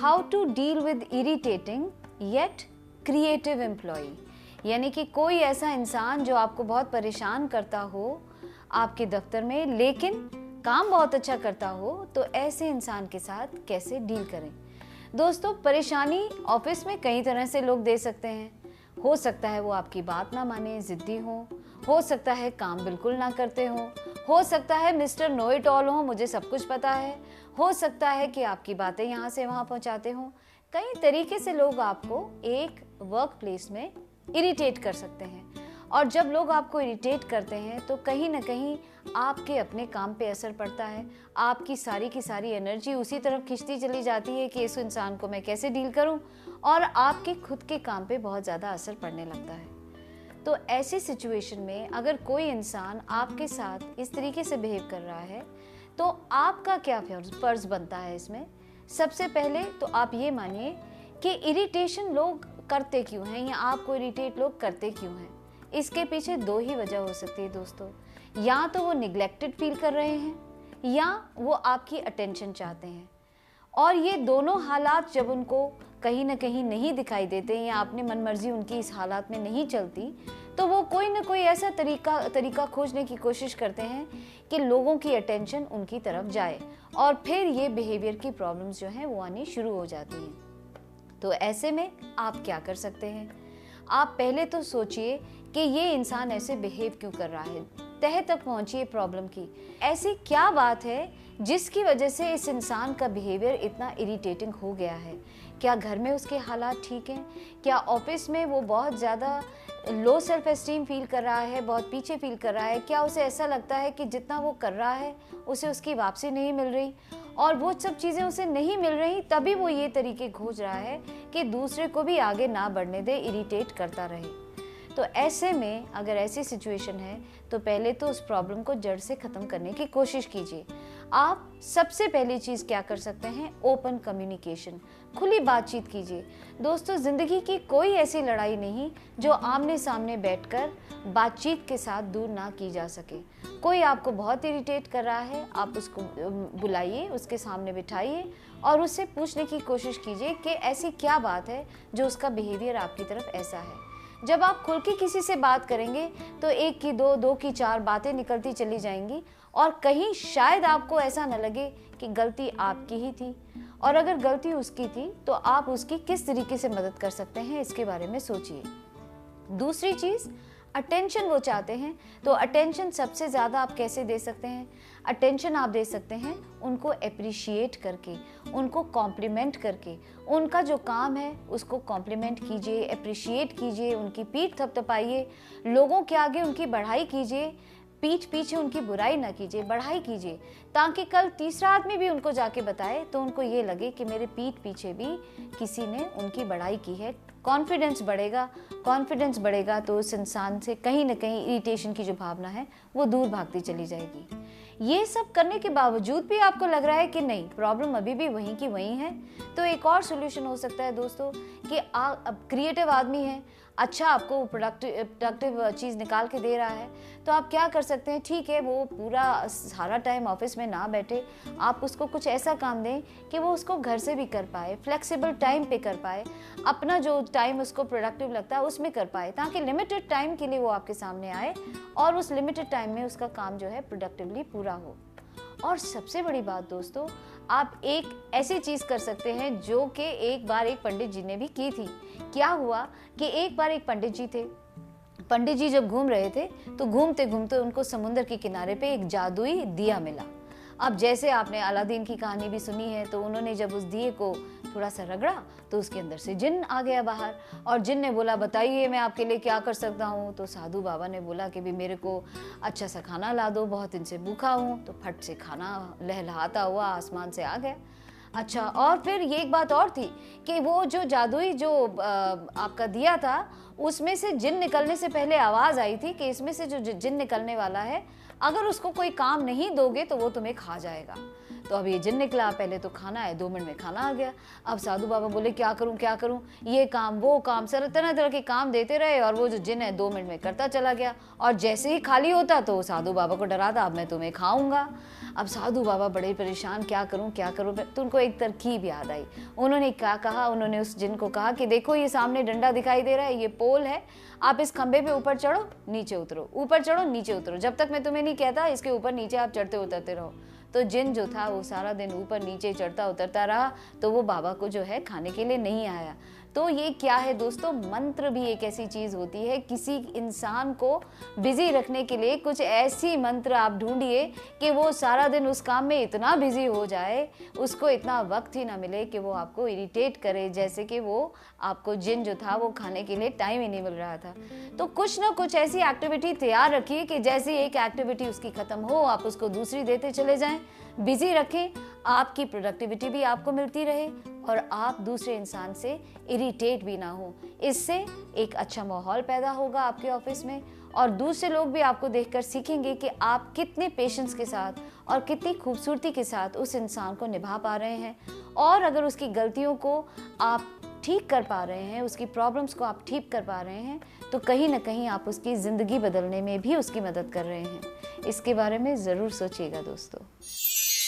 How to deal with irritating yet creative employee, यानी कि कोई ऐसा इंसान जो आपको बहुत परेशान करता हो आपके दफ्तर में लेकिन काम बहुत अच्छा करता हो, तो ऐसे इंसान के साथ कैसे डील करें। दोस्तों, परेशानी ऑफिस में कई तरह से लोग दे सकते हैं। हो सकता है वो आपकी बात ना माने, जिद्दी हो सकता है काम बिल्कुल ना करते हो सकता है मिस्टर नो इट ऑल हो, मुझे सब कुछ पता है, हो सकता है कि आपकी बातें यहाँ से वहाँ पहुँचाते हों। कई तरीके से लोग आपको एक वर्क प्लेस में इरिटेट कर सकते हैं, और जब लोग आपको इरिटेट करते हैं तो कहीं ना कहीं आपके अपने काम पे असर पड़ता है। आपकी सारी की सारी एनर्जी उसी तरफ खिंचती चली जाती है कि इस इंसान को मैं कैसे डील करूं, और आपके खुद के काम पे बहुत ज़्यादा असर पड़ने लगता है। तो ऐसी सिचुएशन में अगर कोई इंसान आपके साथ इस तरीके से बिहेव कर रहा है तो आपका क्या फर्ज बनता है इसमें। सबसे पहले तो आप ये मानिए कि इरिटेशन लोग करते क्यों हैं, या आपको इरिटेट लोग करते क्यों हैं। इसके पीछे दो ही वजह हो सकती है दोस्तों। या तो वो निग्लेक्टेड फील कर रहे हैं या वो आपकी अटेंशन चाहते हैं, और ये दोनों हालात जब उनको कहीं ना कहीं नहीं दिखाई देते या अपनी मनमर्जी उनकी इस हालात में नहीं चलती, तो वो कोई ना कोई ऐसा तरीका खोजने की कोशिश करते हैं कि लोगों की अटेंशन उनकी तरफ जाए, और फिर ये बिहेवियर की प्रॉब्लम्स जो हैं वो आनी शुरू हो जाती हैं। तो ऐसे में आप क्या कर सकते हैं। आप पहले तो सोचिए कि ये इंसान ऐसे बिहेव क्यों कर रहा है, तह तक पहुंचिए प्रॉब्लम की। ऐसी क्या बात है जिसकी वजह से इस इंसान का बिहेवियर इतना इरिटेटिंग हो गया है। क्या घर में उसके हालात ठीक हैं, क्या ऑफिस में वो बहुत ज़्यादा लो सेल्फ एस्टीम फील कर रहा है, बहुत पीछे फील कर रहा है, क्या उसे ऐसा लगता है कि जितना वो कर रहा है उसे उसकी वापसी नहीं मिल रही, और वो सब चीज़ें उसे नहीं मिल रही तभी वो ये तरीके खोज रहा है कि दूसरे को भी आगे ना बढ़ने दे, इरिटेट करता रहे। तो ऐसे में अगर ऐसी सिचुएशन है तो पहले तो उस प्रॉब्लम को जड़ से ख़त्म करने की कोशिश कीजिए। आप सबसे पहली चीज़ क्या कर सकते हैं, ओपन कम्युनिकेशन, खुली बातचीत कीजिए। दोस्तों, ज़िंदगी की कोई ऐसी लड़ाई नहीं जो आमने सामने बैठकर बातचीत के साथ दूर ना की जा सके। कोई आपको बहुत इरिटेट कर रहा है, आप उसको बुलाइए, उसके सामने बिठाइए और उससे पूछने की कोशिश कीजिए कि ऐसी क्या बात है जो उसका बिहेवियर आपकी तरफ ऐसा है। जब आप खुल के किसी से बात करेंगे तो एक की दो, दो की चार बातें निकलती चली जाएंगी, और कहीं शायद आपको ऐसा न लगे कि गलती आपकी ही थी, और अगर गलती उसकी थी तो आप उसकी किस तरीके से मदद कर सकते हैं इसके बारे में सोचिए। दूसरी चीज़, अटेंशन वो चाहते हैं, तो अटेंशन सबसे ज़्यादा आप कैसे दे सकते हैं। अटेंशन आप दे सकते हैं उनको अप्रिशिएट करके, उनको कॉम्प्लीमेंट करके। उनका जो काम है उसको कॉम्प्लीमेंट कीजिए, अप्रिशिएट कीजिए, उनकी पीठ थपथपाइए, लोगों के आगे उनकी बढ़ाई कीजिए, पीठ पीछे उनकी बुराई ना कीजिए, बढ़ाई कीजिए, ताकि कल तीसरा आदमी भी उनको जाके बताए तो उनको ये लगे कि मेरे पीठ पीछे भी किसी ने उनकी बढ़ाई की है। कॉन्फिडेंस बढ़ेगा तो उस इंसान से कहीं ना कहीं इरिटेशन की जो भावना है वो दूर भागती चली जाएगी। ये सब करने के बावजूद भी आपको लग रहा है कि नहीं, प्रॉब्लम अभी भी वहीं की वहीं है, तो एक और सोल्यूशन हो सकता है दोस्तों कि अब क्रिएटिव आदमी है, अच्छा आपको प्रोडक्टिव चीज़ निकाल के दे रहा है, तो आप क्या कर सकते हैं। ठीक है, वो पूरा सारा टाइम ऑफिस में ना बैठे, आप उसको कुछ ऐसा काम दें कि वो उसको घर से भी कर पाए, फ्लेक्सिबल टाइम पे कर पाए, अपना जो टाइम उसको प्रोडक्टिव लगता है उसमें कर पाए, ताकि लिमिटेड टाइम के लिए वो आपके सामने आए और उस लिमिटेड टाइम में उसका काम जो है प्रोडक्टिवली पूरा हो। और सबसे बड़ी बात दोस्तों, आप एक ऐसी चीज़ कर सकते हैं जो कि एक बार एक पंडित जी ने भी की थी। क्या हुआ कि एक बार एक पंडित जी थे, पंडित जी जब घूम रहे थे तो घूमते घूमते उनको समुद्र के किनारे पे एक जादुई दिया मिला। अब जैसे आपने अलादीन की कहानी भी सुनी है, तो उन्होंने जब उस दिए को थोड़ा सा रगड़ा तो उसके अंदर से जिन्न आ गया बाहर, और जिन्न ने बोला बताइए मैं आपके लिए क्या कर सकता हूँ। तो साधु बाबा ने बोला कि भी मेरे को अच्छा सा खाना ला दो, बहुत दिन से भूखा हूँ। तो फट से खाना लहलहाता हुआ आसमान से आ गया। अच्छा, और फिर ये एक बात और थी कि वो जो जादुई जो आपका दिया था उसमें से जिन्न निकलने से पहले आवाज़ आई थी कि इसमें से जो जिन्न निकलने वाला है अगर उसको कोई काम नहीं दोगे तो वो तुम्हें खा जाएगा। तो अब ये जिन निकला, पहले तो खाना है, 2 मिनट में खाना आ गया। अब साधु बाबा बोले क्या करूं क्या करूं, ये काम वो काम, सर तरह तरह के काम देते रहे और वो जो जिन है 2 मिनट में करता चला गया। और जैसे ही खाली होता तो साधु बाबा को डराता, अब मैं तुम्हें खाऊंगा। अब साधु बाबा बड़े परेशान, क्या करूं क्या करूं। तो उनको एक तरकीब याद आई। उन्होंने क्या कहा, उन्होंने उस जिन को कहा कि देखो ये सामने डंडा दिखाई दे रहा है, ये पोल है, आप इस खंबे पे ऊपर चढ़ो नीचे उतरो, ऊपर चढ़ो नीचे उतरो, जब तक मैं तुम्हें नहीं कहता इसके ऊपर नीचे आप चढ़ते उतरते रहो। तो जिन जो था वो सारा दिन ऊपर नीचे चढ़ता उतरता रहा, तो वो बाबा को जो है खाने के लिए नहीं आया। तो ये क्या है दोस्तों, मंत्र भी एक ऐसी चीज होती है, किसी इंसान को बिजी रखने के लिए कुछ ऐसी मंत्र आप ढूंढिए कि वो सारा दिन उस काम में इतना बिजी हो जाए, उसको इतना वक्त ही ना मिले कि वो आपको इरिटेट करे, जैसे कि वो आपको जिन जो था वो खाने के लिए टाइम ही नहीं मिल रहा था। तो कुछ ना कुछ ऐसी एक्टिविटी तैयार रखिए कि जैसे एक एक्टिविटी उसकी खत्म हो आप उसको दूसरी देते चले जाएं, बिजी रखें, आपकी प्रोडक्टिविटी भी आपको मिलती रहे और आप दूसरे इंसान से इरिटेट भी ना हो। इससे एक अच्छा माहौल पैदा होगा आपके ऑफिस में और दूसरे लोग भी आपको देखकर सीखेंगे कि आप कितने पेशेंस के साथ और कितनी खूबसूरती के साथ उस इंसान को निभा पा रहे हैं। और अगर उसकी गलतियों को आप ठीक कर पा रहे हैं, उसकी प्रॉब्लम्स को आप ठीक कर पा रहे हैं, तो कहीं ना कहीं आप उसकी ज़िंदगी बदलने में भी उसकी मदद कर रहे हैं। इसके बारे में ज़रूर सोचिएगा दोस्तों।